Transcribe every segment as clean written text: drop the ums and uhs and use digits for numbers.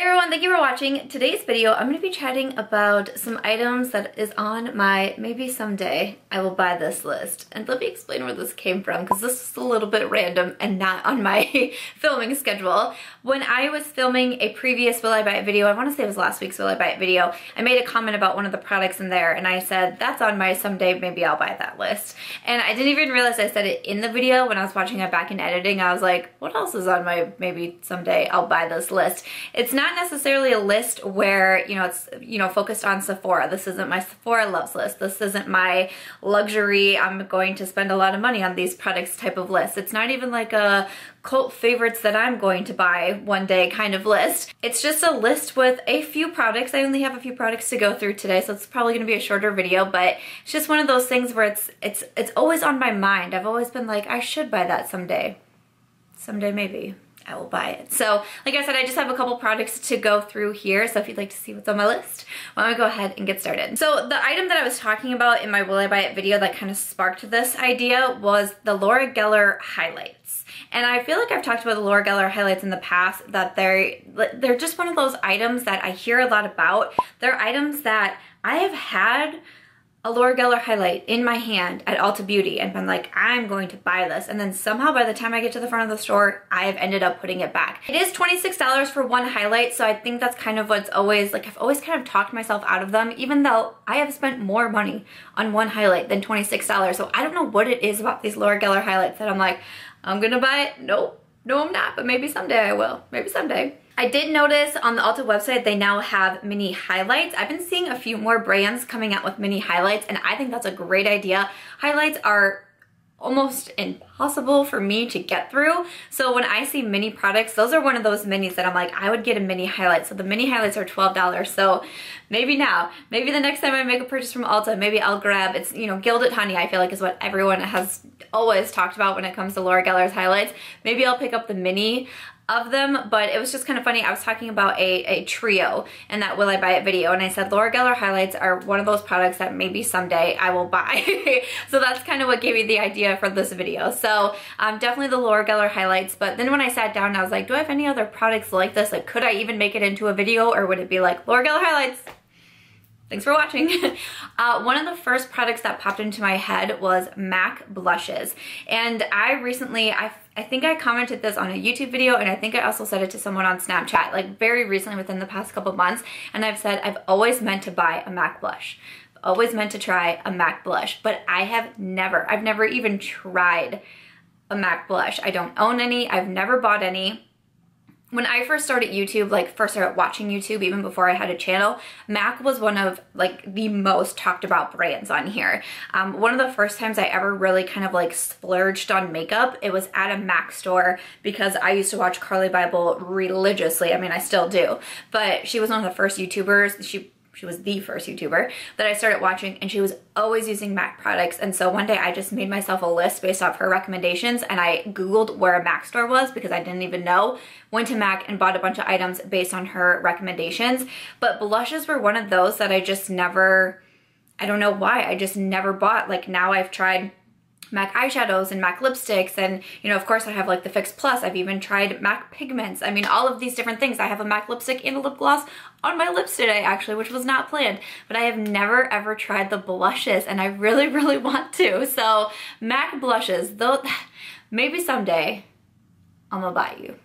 Hey everyone, thank you for watching. Today's video, I'm going to be chatting about some items that is on my maybe someday I will buy this list. And let me explain where this came from because this is a little bit random and not on my filming schedule. When I was filming a previous Will I Buy It video, I want to say it was last week's Will I Buy It video, I made a comment about one of the products in there and I said, that's on my someday maybe I'll buy that list. And I didn't even realize I said it in the video. When I was watching it back in editing, I was like, what else is on my maybe someday I'll buy this list? It's not necessarily a list where, it's, focused on Sephora. This isn't my Sephora loves list. This isn't my luxury, I'm going to spend a lot of money on these products type of list. It's not even like a cult favorites that I'm going to buy one day kind of list. It's just a list with a few products. I only have a few products to go through today, so it's probably gonna be a shorter video, but it's just one of those things where it's always on my mind. I've always been like, I should buy that someday. Someday maybe I will buy it. So like I said, I just have a couple products to go through here. So if you'd like to see what's on my list, why don't we go ahead and get started. So the item that I was talking about in my Will I Buy It video that kind of sparked this idea was the Laura Geller highlights. And I feel like I've talked about the Laura Geller highlights in the past, that they're just one of those items that I hear a lot about. They're items that I have had a Laura Geller highlight in my hand at Ulta Beauty and been like, I'm going to buy this. And then somehow by the time I get to the front of the store, I have ended up putting it back. It is $26 for one highlight, so I think that's kind of what's always, like I've always kind of talked myself out of them, even though I have spent more money on one highlight than $26. So I don't know what it is about these Laura Geller highlights that I'm like, I'm gonna buy it. Nope, no I'm not, but maybe someday I will. Maybe someday. I did notice on the Ulta website they now have mini highlights. I've been seeing a few more brands coming out with mini highlights and I think that's a great idea. Highlights are almost impossible for me to get through. So when I see mini products, those are one of those minis that I'm like, I would get a mini highlight. So the mini highlights are $12. So maybe now, maybe the next time I make a purchase from Ulta, maybe I'll grab, it's, Gilded Honey, I feel like is what everyone has always talked about when it comes to Laura Geller's highlights. Maybe I'll pick up the mini of them, but it was just kind of funny. I was talking about a trio in that Will I Buy It video, and I said Laura Geller highlights are one of those products that maybe someday I will buy. So that's kind of what gave me the idea for this video. So definitely the Laura Geller highlights, but then when I sat down, I was like, do I have any other products like this? Like, could I even make it into a video, or would it be like Laura Geller highlights? Thanks for watching. One of the first products that popped into my head was MAC blushes. And I recently, I think I commented this on a YouTube video, and I think I also said it to someone on Snapchat, like very recently within the past couple months. And I've said, I've always meant to buy a MAC blush. I've always meant to try a MAC blush, but I've never even tried a MAC blush. I don't own any, I've never bought any. When I first started YouTube, first started watching YouTube, even before I had a channel, MAC was one of the most talked about brands on here. One of the first times I ever really kind of splurged on makeup, it was at a MAC store because I used to watch Carly Bible religiously. I mean, I still do, but she was one of the first YouTubers. She was the first YouTuber that I started watching, and she was always using MAC products. And so one day I just made myself a list based off her recommendations, and I Googled where a MAC store was because I didn't even know. Went to MAC and bought a bunch of items based on her recommendations. But blushes were one of those that I just never, I don't know why, I just never bought. Like now I've tried MAC eyeshadows and MAC lipsticks, and of course I have the Fix Plus. I've even tried MAC pigments. I mean, all of these different things. I have a MAC lipstick and a lip gloss on my lips today actually, which was not planned, but I have never ever tried the blushes and I really, really want to. So MAC blushes, though, maybe someday I'm gonna buy you.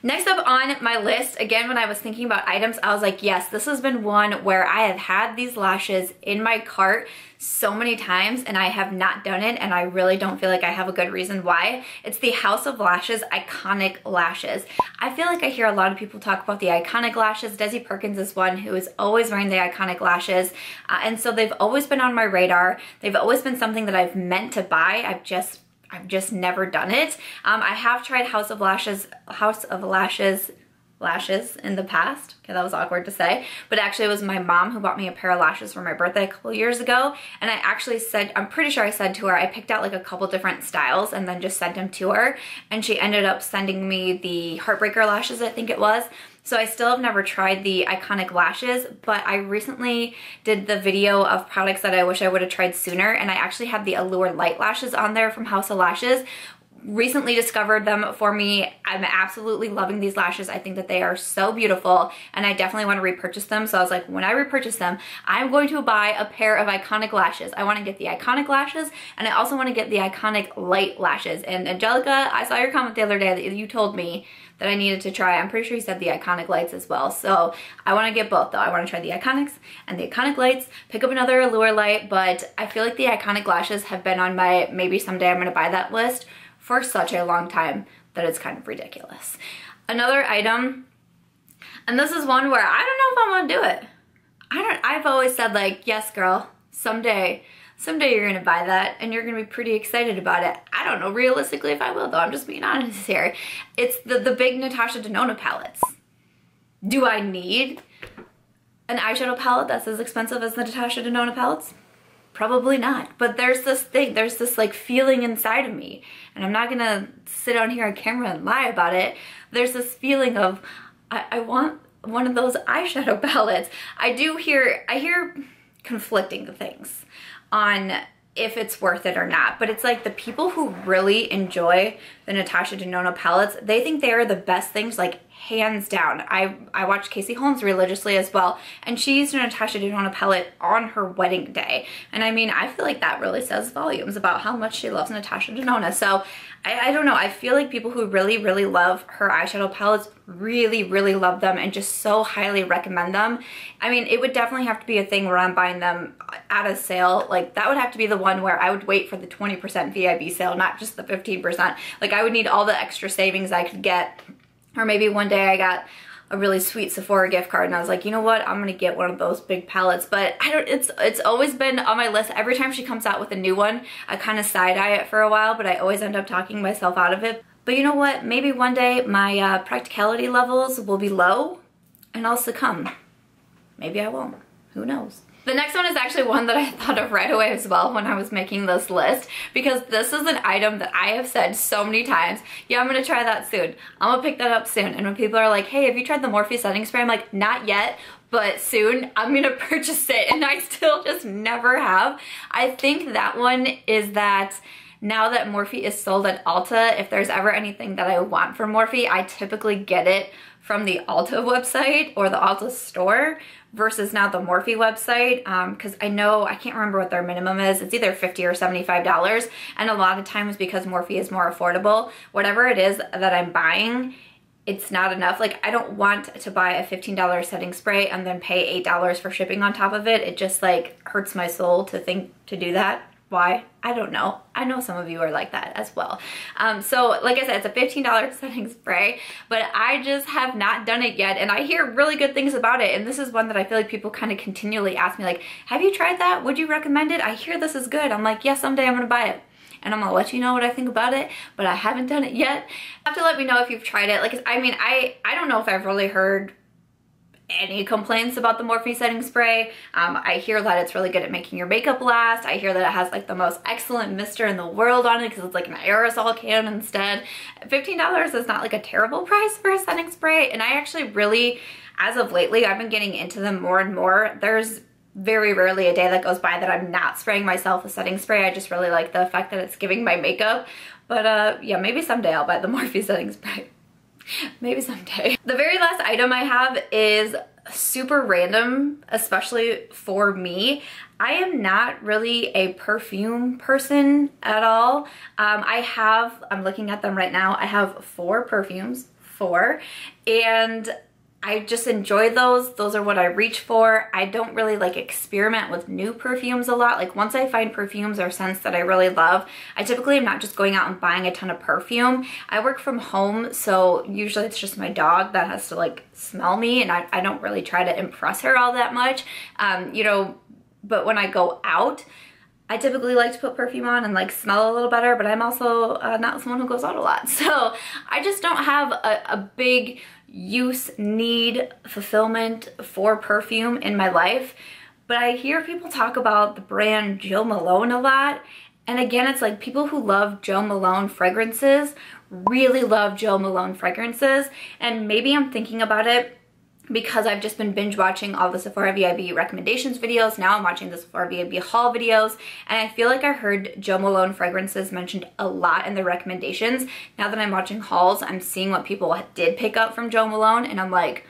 Next up on my list, again, when I was thinking about items, I was like, yes, this has been one where I have had these lashes in my cart so many times and I have not done it, and I really don't feel like I have a good reason why. It's the House of Lashes Iconic Lashes. I feel like I hear a lot of people talk about the iconic lashes. Desi Perkins is one who is always wearing the iconic lashes, and so they've always been on my radar. They've always been something that I've meant to buy. I've just never done it. I have tried House of Lashes in the past. Okay, that was awkward to say, but actually it was my mom who bought me a pair of lashes for my birthday a couple years ago, and I actually said, I'm pretty sure I said to her, I picked out a couple different styles and then just sent them to her, and she ended up sending me the Heartbreaker lashes, I think it was. So I still have never tried the iconic lashes, but I recently did the video of products that I wish I would have tried sooner, and I actually had the Allure Light lashes on there from House of Lashes. recently discovered them for me. I'm absolutely loving these lashes. I think that they are so beautiful and I definitely want to repurchase them. So I was like, when I repurchase them, I'm going to buy a pair of iconic lashes. I want to get the iconic lashes and I also want to get the iconic light lashes. And Angelica, I saw your comment the other day that you told me that I needed to try. I'm pretty sure you said the iconic lights as well. So I want to get both though. I want to try the iconics and the iconic lights, pick up another Allure light, but I feel like the iconic lashes have been on my maybe someday I'm going to buy that list for such a long time that it's kind of ridiculous. Another item, and this is one where I don't know if I want to do it. I've always said like, yes girl, someday you're gonna buy that and you're gonna be pretty excited about it. I don't know realistically if I will though, I'm just being honest here. It's the big Natasha Denona palettes. Do I need an eyeshadow palette that's as expensive as the Natasha Denona palettes? Probably not, but there's this like feeling inside of me, and I'm not gonna sit on here on camera and lie about it. There's this feeling of, I want one of those eyeshadow palettes. I hear conflicting things on if it's worth it or not, but it's like the people who really enjoy the Natasha Denona palettes, they think they are the best things, like hands down. I watch Casey Holmes religiously as well, and she used a Natasha Denona palette on her wedding day. And I mean, I feel like that really says volumes about how much she loves Natasha Denona. So I don't know, I feel like people who really love her eyeshadow palettes really love them and just so highly recommend them. I mean, it would definitely have to be a thing where I'm buying them at a sale. Like that would have to be the one where I would wait for the 20% VIB sale, not just the 15%. Like I would need all the extra savings I could get. Or maybe one day I got a really sweet Sephora gift card and I was like, you know what, I'm gonna get one of those big palettes. But it's always been on my list. Every time she comes out with a new one, I kind of side-eye it for a while, but I always end up talking myself out of it. But you know what, maybe one day my practicality levels will be low and I'll succumb. Maybe I won't, who knows. The next one is actually one that I thought of right away as well when I was making this list, because this is an item that I have said so many times, yeah, I'm gonna try that soon. I'm gonna pick that up soon. And when people are like, hey, have you tried the Morphe setting spray? I'm like, not yet, but soon I'm gonna purchase it, and I still just never have. I think that one is that now that Morphe is sold at Ulta, if there's ever anything that I want from Morphe, I typically get it from the Ulta website or the Ulta store versus now the Morphe website, because I can't remember what their minimum is. It's either $50 or $75, and a lot of times because Morphe is more affordable, whatever it is that I'm buying, it's not enough. Like I don't want to buy a $15 setting spray and then pay $8 for shipping on top of it. It just like hurts my soul to think to do that. Why? I don't know. I know some of you are like that as well. So like I said, it's a $15 setting spray, but I just have not done it yet, and I hear really good things about it. And this is one that I feel like people kind of continually ask me like, have you tried that? Would you recommend it? I hear this is good. I'm like, yeah, someday I'm gonna buy it. And I'm gonna let you know what I think about it, but I haven't done it yet. You have to let me know if you've tried it. Like, I mean, I don't know if I've really heard any complaints about the Morphe setting spray. I hear that it's really good at making your makeup last. I hear that it has like the most excellent mister in the world on it because it's like an aerosol can instead. $15 is not like a terrible price for a setting spray, and I actually really, as of lately, I've been getting into them more and more. There's very rarely a day that goes by that I'm not spraying myself with setting spray. I just really like the effect that it's giving my makeup. But yeah, maybe someday I'll buy the Morphe setting spray. Maybe someday. The very last item I have is super random, especially for me. I am not really a perfume person at all. I'm looking at them right now. I have 4 perfumes, and I just enjoy those. Those are what I reach for. I don't really like experiment with new perfumes a lot. Like once I find perfumes or scents that I really love, I typically am not just going out and buying a ton of perfume. I work from home, so usually it's just my dog that has to like smell me, and I don't really try to impress her all that much. You know, but when I go out, I typically like to put perfume on and like smell a little better, but I'm also not someone who goes out a lot. So I just don't have a big use, need, fulfillment for perfume in my life. But I hear people talk about the brand Jo Malone a lot. And again, it's like people who love Jo Malone fragrances really love Jo Malone fragrances. And maybe I'm thinking about it because I've just been binge watching all the Sephora VIB recommendations videos. Now I'm watching the Sephora VIB haul videos, and I feel like I heard Jo Malone fragrances mentioned a lot in the recommendations. Now that I'm watching hauls, I'm seeing what people did pick up from Jo Malone, and I'm like,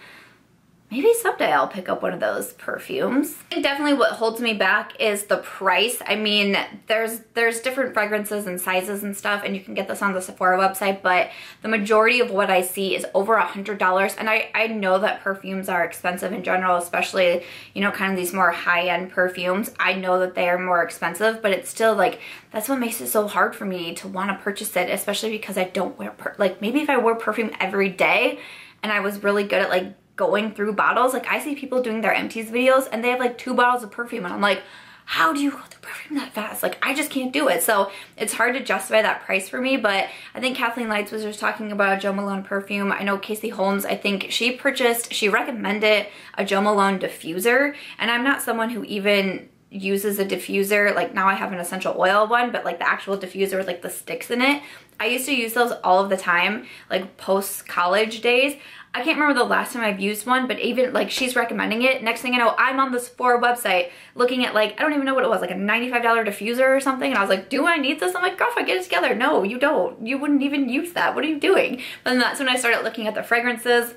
maybe someday I'll pick up one of those perfumes. I think definitely what holds me back is the price. I mean, there's different fragrances and sizes and stuff, and you can get this on the Sephora website, but the majority of what I see is over $100. And I know that perfumes are expensive in general, especially, you know, kind of these more high-end perfumes. I know that they are more expensive, but it's still like, that's what makes it so hard for me to want to purchase it, especially because I don't wear, like maybe if I wore perfume every day and I was really good at like going through bottles, like I see people doing their empties videos and they have like 2 bottles of perfume, and I'm like, how do you go through perfume that fast? Like, I just can't do it. So it's hard to justify that price for me. But I think Kathleen Lights was just talking about Jo Malone perfume. I know Casey Holmes, I think she recommended a Jo Malone diffuser, and I'm not someone who even uses a diffuser. Like, now I have an essential oil one, but like the actual diffuser with like the sticks in it, I used to use those all of the time, like post-college days. I can't remember the last time I've used one, but even like she's recommending it. Next thing I know, I'm on the Sephora website looking at like, I don't even know what it was, like a $95 diffuser or something. And I was like, do I need this? I'm like, girlfriend, get it together. No, you don't. You wouldn't even use that. What are you doing? But then that's when I started looking at the fragrances.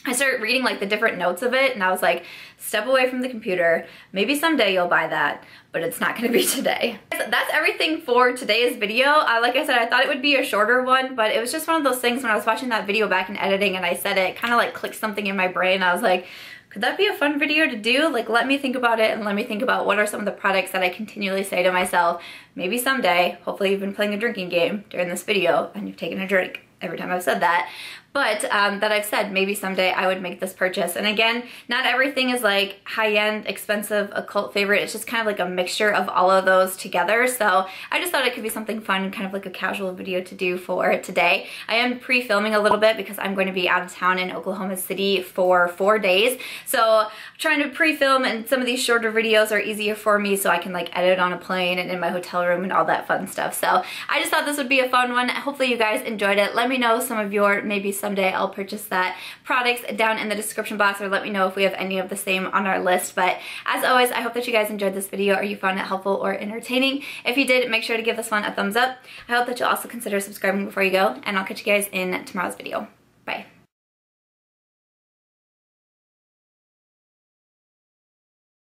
I started reading like the different notes of it, and I was like, step away from the computer. Maybe someday you'll buy that, but it's not gonna be today. That's everything for today's video. Like I said, I thought it would be a shorter one, but it was just one of those things when I was watching that video back in editing and I said it, kind of like clicked something in my brain. I was like, could that be a fun video to do? Like, let me think about it, and let me think about what are some of the products that I continually say to myself, maybe someday. Hopefully you've been playing a drinking game during this video and you've taken a drink every time I've said that. But that I've said maybe someday I would make this purchase. And again, not everything is like high-end, expensive, a cult favorite. It's just kind of like a mixture of all of those together. So I just thought it could be something fun, kind of like a casual video to do for today. I am pre-filming a little bit because I'm going to be out of town in Oklahoma City for 4 days. So I'm trying to pre-film, and some of these shorter videos are easier for me so I can like edit on a plane and in my hotel room and all that fun stuff. So I just thought this would be a fun one. Hopefully you guys enjoyed it. Let me know some of your maybe someday I'll purchase that products down in the description box, or let me know if we have any of the same on our list. But as always, I hope that you guys enjoyed this video or you found it helpful or entertaining. If you did, make sure to give this one a thumbs up. I hope that you'll also consider subscribing before you go, and I'll catch you guys in tomorrow's video.